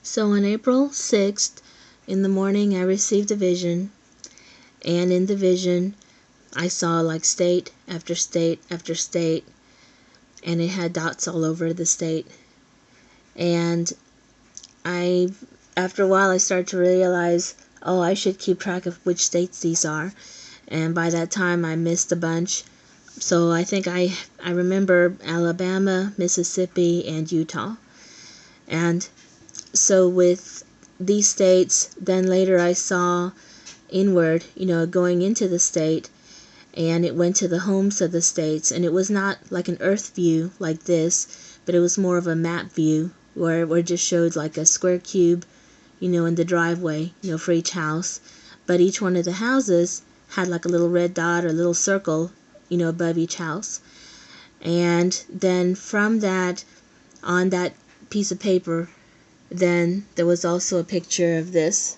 So on April 6th, in the morning, I received a vision, and in the vision, I saw like state after state after state, and it had dots all over the state. And after a while, I started to realize, oh, I should keep track of which states these are. And by that time, I missed a bunch. So I think I remember Alabama, Mississippi, and Utah. And so with these states, then later I saw inward, going into the state, and it went to the homes of the states, and it was not like an earth view like this, but it was more of a map view where it just showed like a square cube, in the driveway, for each house. But each one of the houses had like a little red dot or a little circle, above each house. And then from that, on that piece of paper, then there was also a picture of this.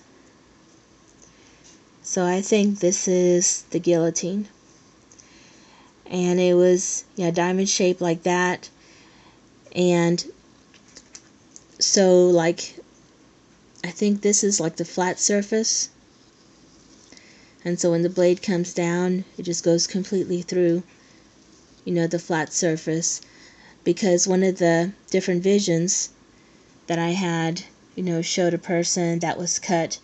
So I think this is the guillotine. And it was, diamond shaped like that. And so, like, I think this is like the flat surface. And so when the blade comes down, it just goes completely through, the flat surface. Because one of the different visions that I had, showed a person that was cut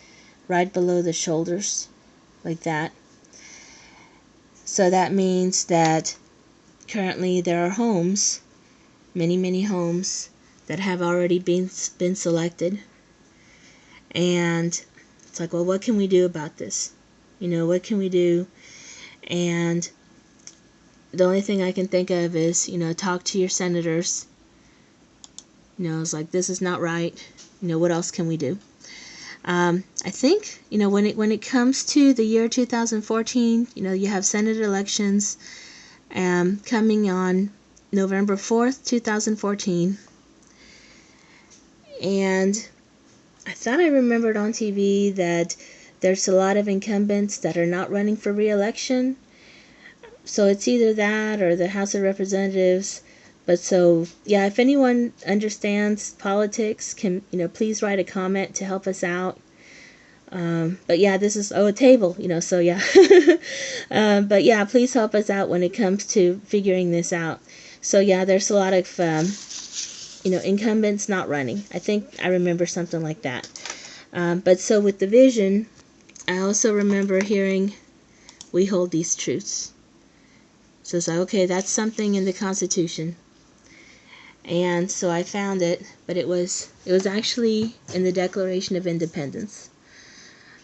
right below the shoulders, like that. So that means that currently there are homes, many, many homes, that have already been selected. And it's like, well, what can we do about this? What can we do? And the only thing I can think of is, talk to your senators. It's like, this is not right. What else can we do? I think, when it comes to the year 2014, you have Senate elections coming on November 4th, 2014. And I thought I remembered on TV that there's a lot of incumbents that are not running for re-election. So it's either that or the House of Representatives. But so, if anyone understands politics, can, please write a comment to help us out. But this is, a table, so but please help us out when it comes to figuring this out. So there's a lot of, incumbents not running. I think I remember something like that. But so with the vision, I also remember hearing, we hold these truths. So it's like, okay, that's something in the Constitution. And so I found it, but it was actually in the Declaration of Independence.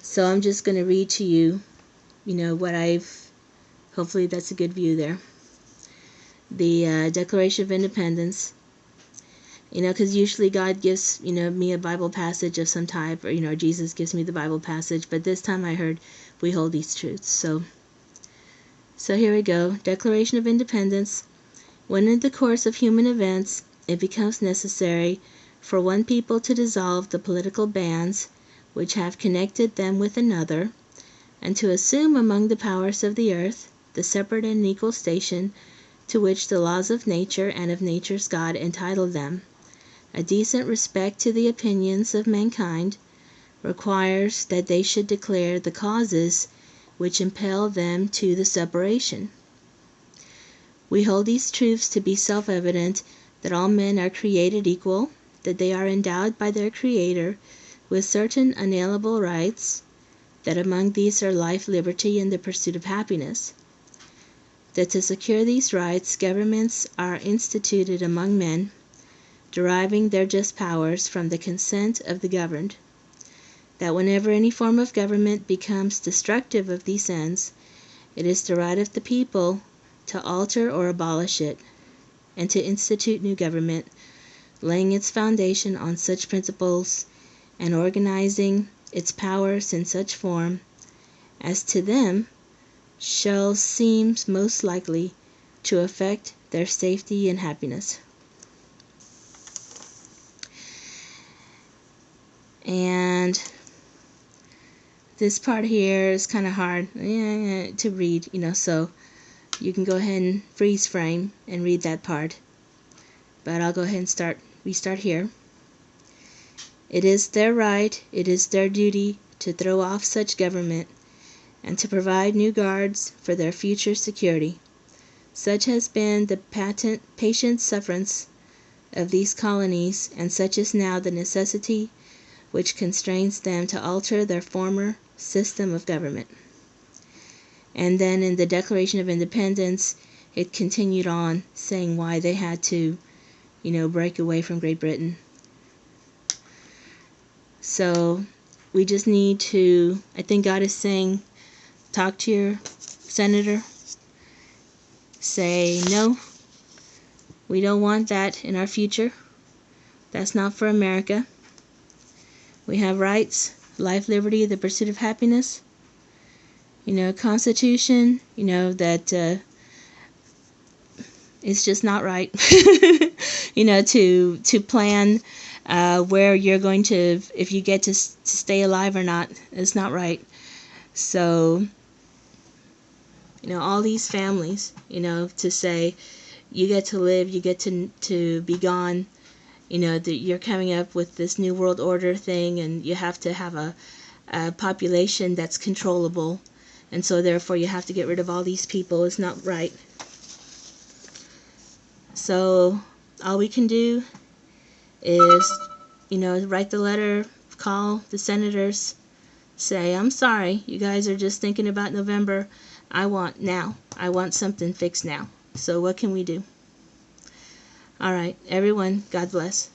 So I'm just going to read to you, what hopefully that's a good view there. The Declaration of Independence, because usually God gives, me a Bible passage of some type, or, Jesus gives me the Bible passage, but this time I heard, we hold these truths. So here we go. Declaration of Independence. When in the course of human events, it becomes necessary for one people to dissolve the political bands which have connected them with another, and to assume among the powers of the earth the separate and equal station to which the laws of nature and of nature's God entitle them, a decent respect to the opinions of mankind requires that they should declare the causes which impel them to the separation. We hold these truths to be self-evident, that all men are created equal, that they are endowed by their Creator with certain unalienable rights, that among these are life, liberty, and the pursuit of happiness, that to secure these rights governments are instituted among men, deriving their just powers from the consent of the governed, that whenever any form of government becomes destructive of these ends, it is the right of the people to alter or abolish it, and to institute new government, laying its foundation on such principles and organizing its powers in such form as to them shall seem most likely to affect their safety and happiness. And this part here is kind of hard to read, so you can go ahead and freeze frame and read that part. But I'll go ahead and restart here. It is their right, it is their duty to throw off such government and to provide new guards for their future security. Such has been the patient sufferance of these colonies, and such is now the necessity which constrains them to alter their former system of government. And then in the Declaration of Independence, it continued on saying why they had to, break away from Great Britain. So we just need to, I think God is saying, talk to your senator. Say, no, we don't want that in our future. That's not for America. We have rights, life, liberty, the pursuit of happiness. Constitution, that it's just not right. To plan where you're going to, if you get to stay alive or not, it's not right. So, all these families, to say, you get to live, you get to be gone, that you're coming up with this new world order thing, and you have to have a population that's controllable, and so therefore you have to get rid of all these people. It's not right. So all we can do is, write the letter, call the senators, say, I'm sorry, you guys are just thinking about November. I want something fixed now. So what can we do? All right, everyone, God bless.